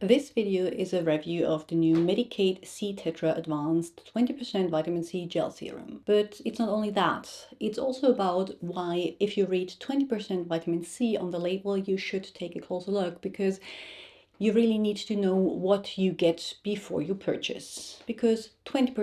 This video is a review of the new Medik8 C-Tetra Advanced 20% Vitamin C Gel Serum. But it's not only that, it's also about why if you read 20% vitamin C on the label, you should take a closer look, because you really need to know what you get before you purchase. Because 20%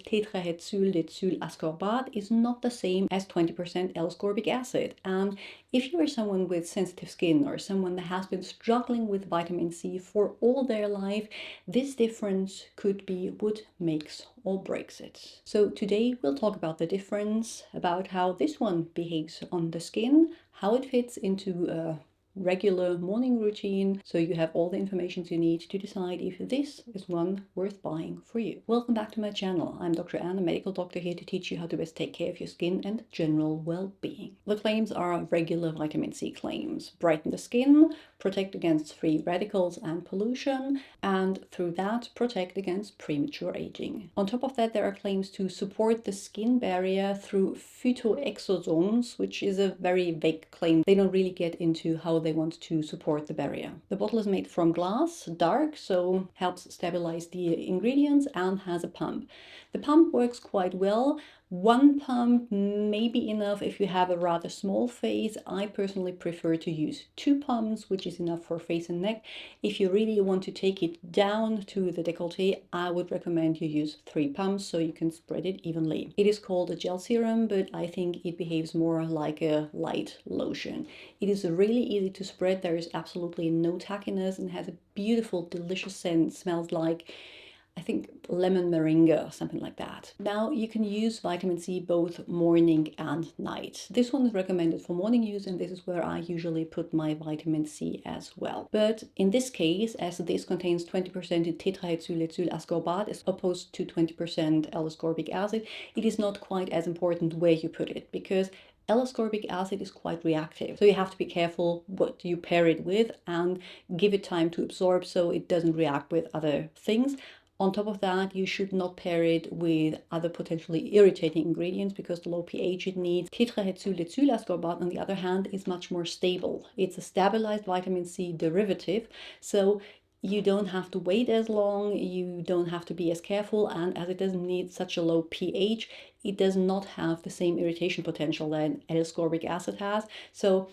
tetrahexyldecyl ascorbate is not the same as 20% L-ascorbic acid. And if you are someone with sensitive skin or someone that has been struggling with vitamin C for all their life, this difference could be what makes or breaks it. So today we'll talk about the difference, about how this one behaves on the skin, how it fits into a regular morning routine, so you have all the information you need to decide if this is one worth buying for you. Welcome back to my channel. I'm Dr. Anne, a medical doctor here to teach you how to best take care of your skin and general well-being. The claims are regular vitamin C claims: brighten the skin, protect against free radicals and pollution, and through that protect against premature aging. On top of that, there are claims to support the skin barrier through phytoexosomes, which is a very vague claim. They don't really get into how they want to support the barrier. The bottle is made from glass, dark, so helps stabilize the ingredients, and has a pump. The pump works quite well. One pump may be enough if you have a rather small face. I personally prefer to use 2 pumps, which is enough for face and neck. If you really want to take it down to the décolleté, I would recommend you use 3 pumps so you can spread it evenly. It is called a gel serum, but I think it behaves more like a light lotion. It is really easy to spread. There is absolutely no tackiness and has a beautiful, delicious scent. Smells like, I think, lemon meringue or something like that. Now you can use vitamin C both morning and night. This one is recommended for morning use, and this is where I usually put my vitamin C as well. But in this case, as this contains 20% tetrahexyldecyl ascorbate as opposed to 20% L-ascorbic acid, it is not quite as important where you put it, because L-ascorbic acid is quite reactive, so you have to be careful what you pair it with and give it time to absorb so it doesn't react with other things. On top of that, you should not pair it with other potentially irritating ingredients, because the low pH it needs. Tetrahexyldecyl ascorbate, on the other hand, is much more stable. It's a stabilized vitamin C derivative, so you don't have to wait as long, you don't have to be as careful, and as it doesn't need such a low pH, it does not have the same irritation potential that L-ascorbic acid has. So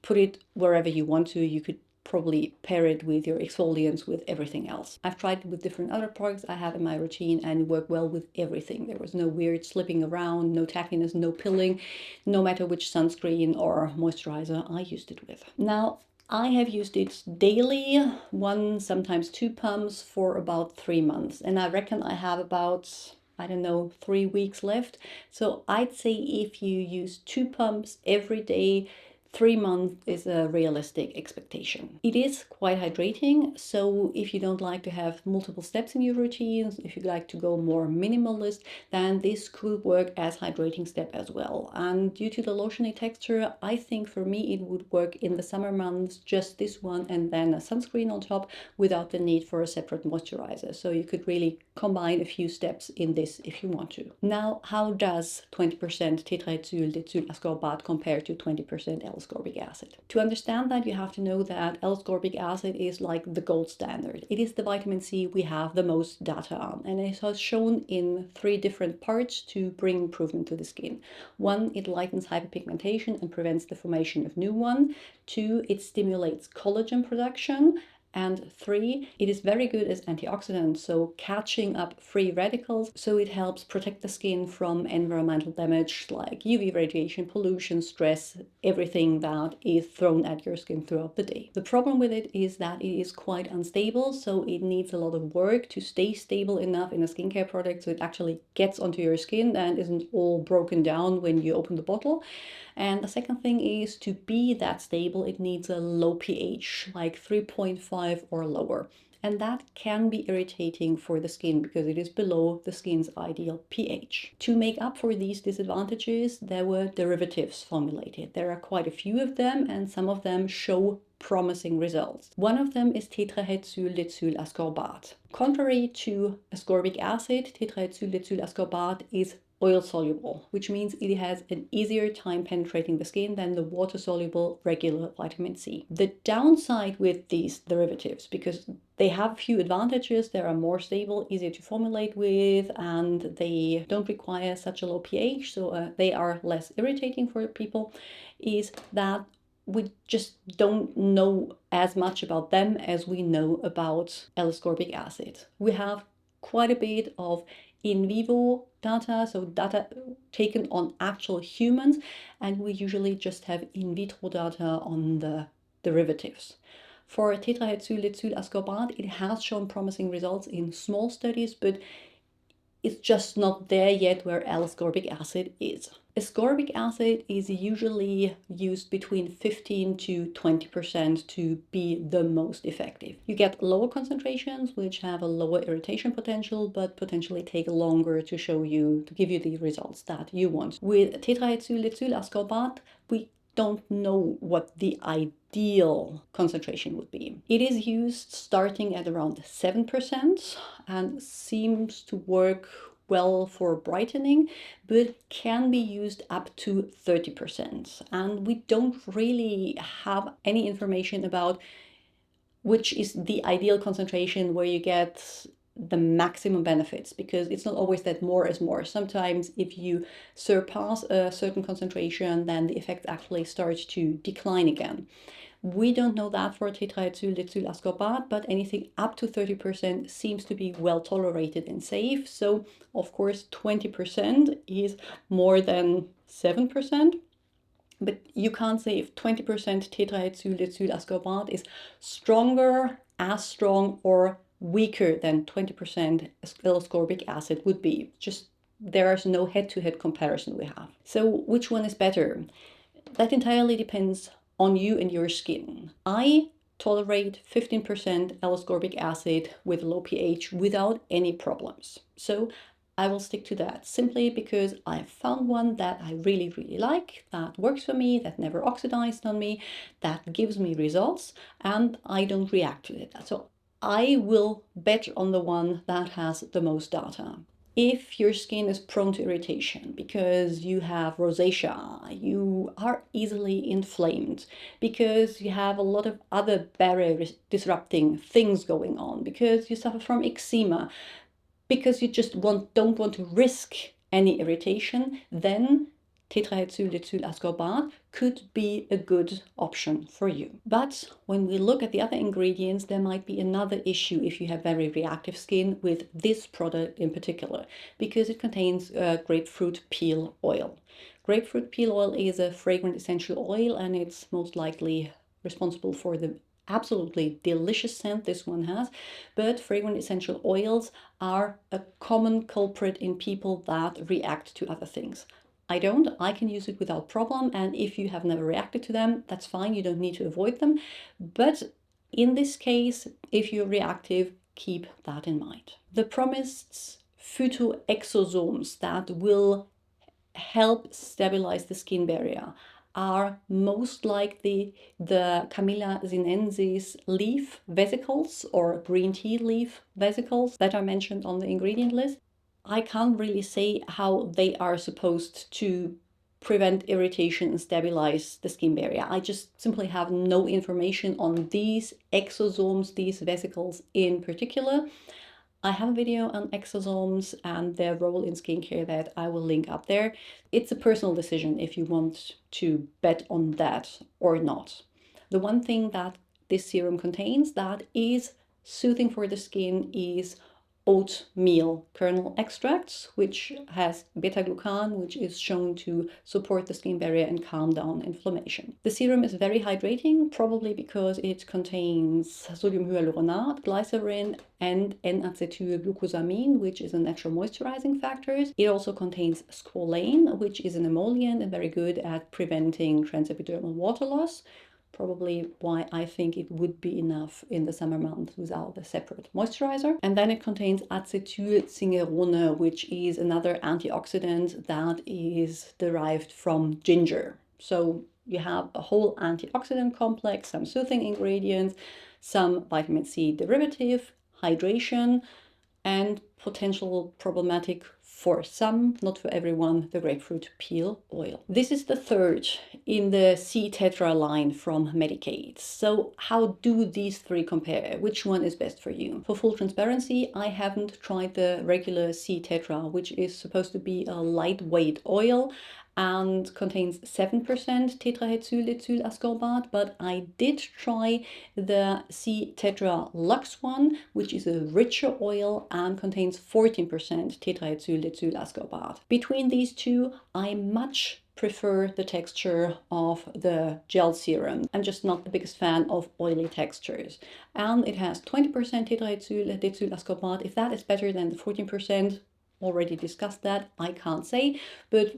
put it wherever you want to. You could probably pair it with your exfoliants, with everything else. I've tried it with different other products I have in my routine, and it worked well with everything. There was no weird slipping around, no tackiness, no pilling, no matter which sunscreen or moisturizer I used it with. Now, I have used it daily, 1, sometimes 2 pumps for about 3 months, and I reckon I have about, I don't know, 3 weeks left. So I'd say if you use 2 pumps every day, 3 months is a realistic expectation. It is quite hydrating, so if you don't like to have multiple steps in your routines, if you like to go more minimalist, then this could work as hydrating step as well. And due to the lotiony texture, I think for me it would work in the summer months, just this one and then a sunscreen on top, without the need for a separate moisturizer. So you could really combine a few steps in this if you want to. Now, how does 20% tetrahexyldecyl ascorbate compare to 20% L-ascorbic acid? To understand that, you have to know that L-ascorbic acid is like the gold standard. It is the vitamin C we have the most data on, and it has shown in 3 different parts to bring improvement to the skin. 1, it lightens hyperpigmentation and prevents the formation of new one. 2, it stimulates collagen production. And 3, it is very good as antioxidant, so catching up free radicals, so it helps protect the skin from environmental damage like UV radiation, pollution, stress, everything that is thrown at your skin throughout the day. The problem with it is that it is quite unstable, so it needs a lot of work to stay stable enough in a skincare product so it actually gets onto your skin and isn't all broken down when you open the bottle. And the second thing is, to be that stable, it needs a low pH, like 3.5 or lower. And that can be irritating for the skin because it is below the skin's ideal pH. To make up for these disadvantages, there were derivatives formulated. There are quite a few of them, and some of them show promising results. One of them is tetrahexyldecyl ascorbate. Contrary to ascorbic acid, tetrahexyldecyl ascorbate is oil soluble, which means it has an easier time penetrating the skin than the water soluble regular vitamin C. The downside with these derivatives, because they have few advantages, they are more stable, easier to formulate with, and they don't require such a low pH, so they are less irritating for people, is that we just don't know as much about them as we know about L-ascorbic acid. We have quite a bit of in vivo data, so data taken on actual humans, and we usually just have in vitro data on the derivatives. For tetrahexyldecyl ascorbate, it has shown promising results in small studies, but it's just not there yet where L-ascorbic acid is. Ascorbic acid is usually used between 15 to 20% to be the most effective. You get lower concentrations, which have a lower irritation potential, but potentially take longer to give you the results that you want. With tetrahexyldecyl ascorbate, we don't know what the ideal concentration would be. It is used starting at around 7% and seems to work well for brightening, but can be used up to 30%. And we don't really have any information about which is the ideal concentration where you get the maximum benefits, because it's not always that more is more. Sometimes if you surpass a certain concentration, then the effects actually start to decline again. We don't know that for tetrahexyldecyl ascorbate, but anything up to 30% seems to be well tolerated and safe. So of course 20% is more than 7%. But you can't say if 20% tetrahexyldecyl ascorbate is stronger, as strong, or weaker than 20% L-ascorbic acid would be. Just there's no head-to-head comparison we have. So which one is better? That entirely depends on you and your skin. I tolerate 15% L-ascorbic acid with low pH without any problems. So I will stick to that simply because I found one that I really, really like, that works for me, that never oxidized on me, that gives me results, and I don't react to it. So I will bet on the one that has the most data. If your skin is prone to irritation because you have rosacea, you are easily inflamed, because you have a lot of other barrier disrupting things going on, because you suffer from eczema, because you just don't want to risk any irritation, then tetrahexyldecyl ascorbate could be a good option for you. But when we look at the other ingredients, there might be another issue if you have very reactive skin with this product in particular, because it contains grapefruit peel oil. Grapefruit peel oil is a fragrant essential oil, and it's most likely responsible for the absolutely delicious scent this one has. But fragrant essential oils are a common culprit in people that react to other things. I don't. I can use it without problem, and if you have never reacted to them, that's fine. You don't need to avoid them. But in this case, if you're reactive, keep that in mind. The promised phytoexosomes that will help stabilize the skin barrier are most likely the Camellia sinensis leaf vesicles or green tea leaf vesicles that are mentioned on the ingredient list. I can't really say how they are supposed to prevent irritation and stabilize the skin barrier. I just simply have no information on these exosomes, these vesicles in particular. I have a video on exosomes and their role in skincare that I will link up there. It's a personal decision if you want to bet on that or not. The one thing that this serum contains that is soothing for the skin is oatmeal kernel extracts, which has beta-glucan, which is shown to support the skin barrier and calm down inflammation. The serum is very hydrating, probably because it contains sodium hyaluronate, glycerin, and N-acetylglucosamine, which is a natural moisturizing factor. It also contains squalane, which is an emollient and very good at preventing transepidermal water loss. Probably why I think it would be enough in the summer months without a separate moisturizer. And then it contains acetylcingerone, which is another antioxidant that is derived from ginger. So you have a whole antioxidant complex, some soothing ingredients, some vitamin C derivative, hydration, and potential problematic for some, not for everyone, the grapefruit peel oil. This is the third in the C-Tetra line from Medik8. So how do these three compare? Which one is best for you? For full transparency, I haven't tried the regular C-Tetra, which is supposed to be a lightweight oil and contains 7% tetrahexyldecyl ascorbate, but I did try the C-Tetra Luxe one, which is a richer oil and contains 14% tetrahexyldecyl ascorbate. Between these two, I much prefer the texture of the gel serum. I'm just not the biggest fan of oily textures. And it has 20% tetrahexyldecyl ascorbate. If that is better than the 14%, already discussed that, I can't say, but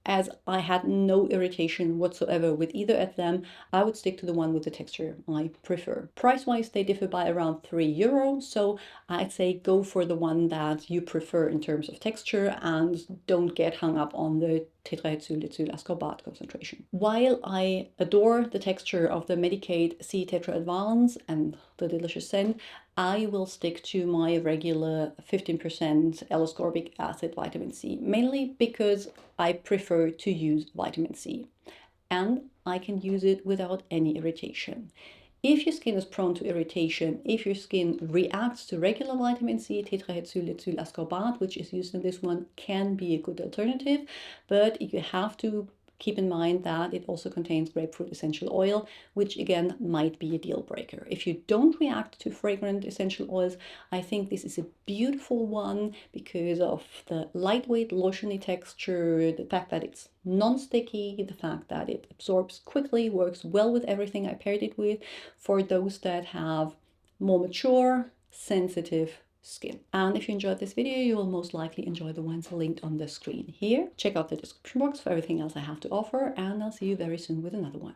as I had no irritation whatsoever with either of them, I would stick to the one with the texture I prefer. Price-wise, they differ by around €3, so I'd say go for the one that you prefer in terms of texture and don't get hung up on the tetrahexyldecyl ascorbate concentration. While I adore the texture of the Medik8 C-Tetra Advanced and the delicious scent, I will stick to my regular 15% L-ascorbic acid vitamin C, mainly because I prefer to use vitamin C and I can use it without any irritation. If your skin is prone to irritation, if your skin reacts to regular vitamin C, tetrahexyldecyl ascorbate, which is used in this one, can be a good alternative, but you have to keep in mind that it also contains grapefruit essential oil, which again might be a deal breaker. If you don't react to fragrant essential oils, I think this is a beautiful one because of the lightweight lotiony texture, the fact that it's non-sticky, the fact that it absorbs quickly, works well with everything I paired it with for those that have more mature, sensitive skin. And if you enjoyed this video, you will most likely enjoy the ones linked on the screen here. Check out the description box for everything else I have to offer, and I'll see you very soon with another one.